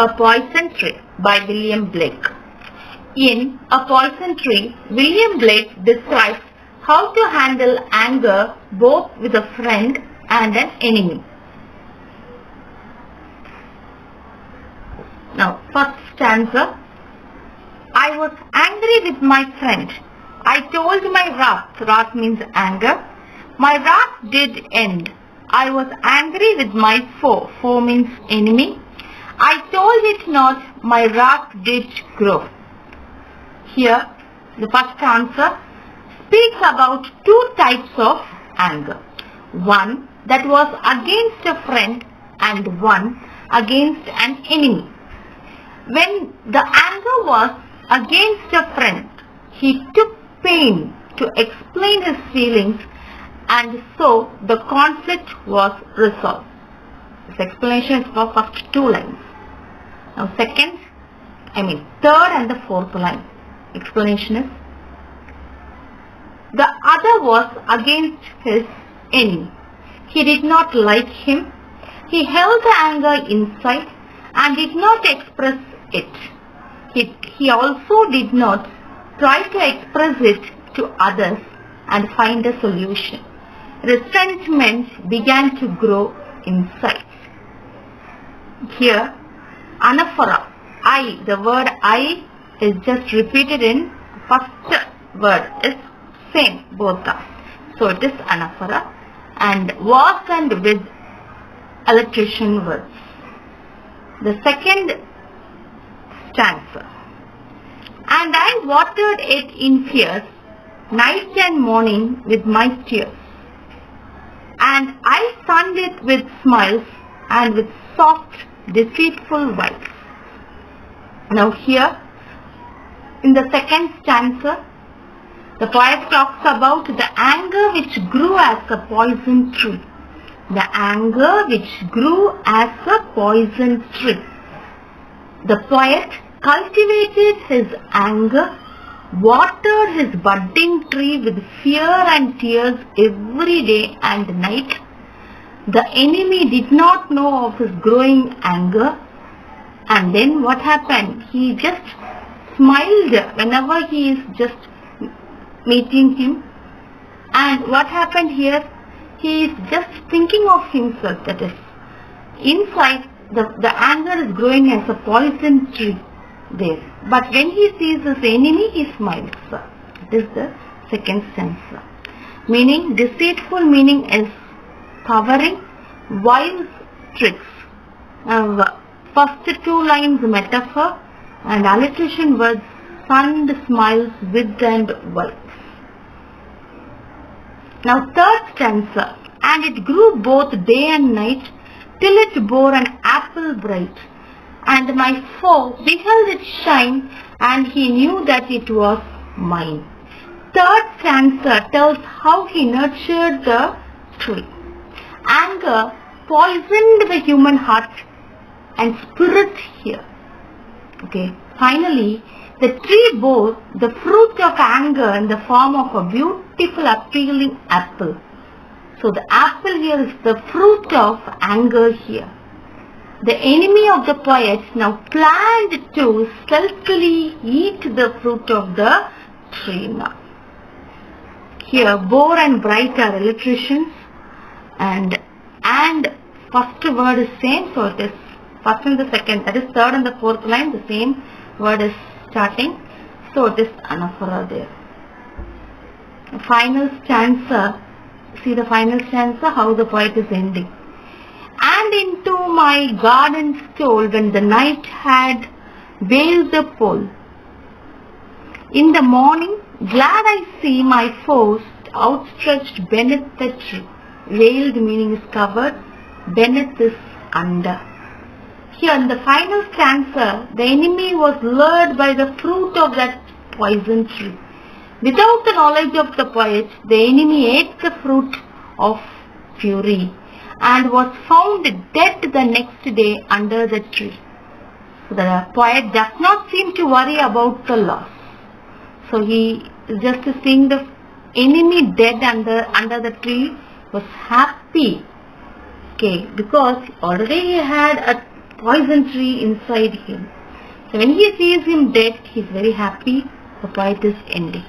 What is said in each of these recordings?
A Poison Tree by William Blake. In A Poison Tree, William Blake describes how to handle anger both with a friend and an enemy. Now, first stanza. I was angry with my friend. I told my wrath. Wrath means anger. My wrath did end. I was angry with my foe. Foe means enemy. I told it not. My wrath did grow. Here, the first answer speaks about two types of anger. One that was against a friend and one against an enemy. When the anger was against a friend, he took pain to explain his feelings, and so the conflict was resolved. This explanation is for first two lines. Now third and the fourth line. Explanation is, the other was against his enemy. He did not like him. He held the anger inside and did not express it. He also did not try to express it to others and find a solution. Resentment began to grow inside. Here, anaphora. The word I is just repeated in first word. Is same, both are. So it is anaphora. And was and with electrician words. The second stanza. And I watered it in fears, night and morning with my tears. And I sunned it with smiles and with soft, deceitful wiles. Now here, in the second stanza, the poet talks about the anger which grew as a poison tree. The anger which grew as a poison tree. The poet cultivated his anger, watered his budding tree with fear and tears every day and night. The enemy did not know of his growing anger, and then what happened? He just smiled whenever he is just meeting him. And what happened here? He is just thinking of himself, that is, inside the anger is growing as a poison tree there. But when he sees his enemy, he smiles. This is the second stanza. Meaning, deceitful meaning is covering, wiles, tricks. Now, first two lines metaphor and alliteration words sunned, smiles, with and wiles. Now third stanza. And it grew both day and night till it bore an apple bright. And my foe beheld it shine, and he knew that it was mine. Third stanza tells how he nurtured the tree. Anger poisoned the human heart and spirit here. Okay. Finally, the tree bore the fruit of anger in the form of a beautiful, appealing apple. So the apple here is the fruit of anger here. The enemy of the poet now planned to stealthily eat the fruit of the tree now. Here, bore and bright are alliterations, and first word is same, so it is first and the second, that is third and the fourth line, the same word is starting, so it is anaphora there. The final stanza, see the final stanza, how the poet is ending. And into my garden stole when the night had veiled the pole. In the morning, glad I see my foes outstretched beneath the tree. Veiled meaning is covered, beneath is under. Here in the final stanza, the enemy was lured by the fruit of that poison tree. Without the knowledge of the poet, the enemy ate the fruit of fury and was found dead the next day under the tree. So the poet does not seem to worry about the loss. So he is just seeing the enemy dead under the tree, was happy. Okay, because already he had poison tree inside him. So when he sees him dead, he is very happy. The poet is ending.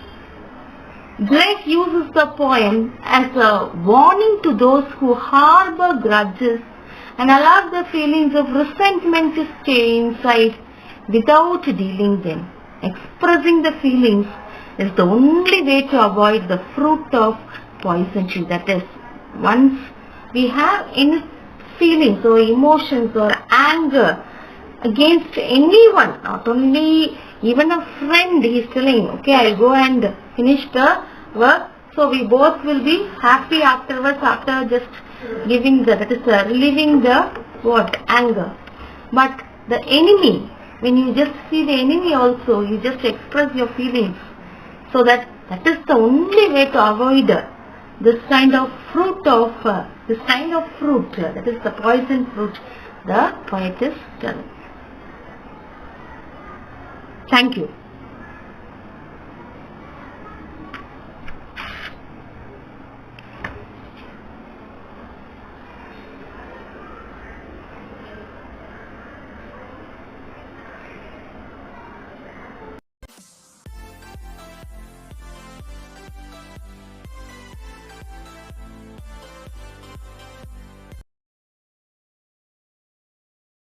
Blake uses the poem as a warning to those who harbor grudges and allow the feelings of resentment to stay inside without dealing them. Expressing the feelings is the only way to avoid the fruit of poison tree. That is, once we have any feelings or emotions or anger against anyone, not only even a friend, he is telling, okay, I'll go and finish the work. So we both will be happy afterwards, after just giving that is relieving the anger. But the enemy, when you just see the enemy also, you just express your feelings. So that is the only way to avoid this kind of fruit, that is the poison fruit the poet is telling. Thank you.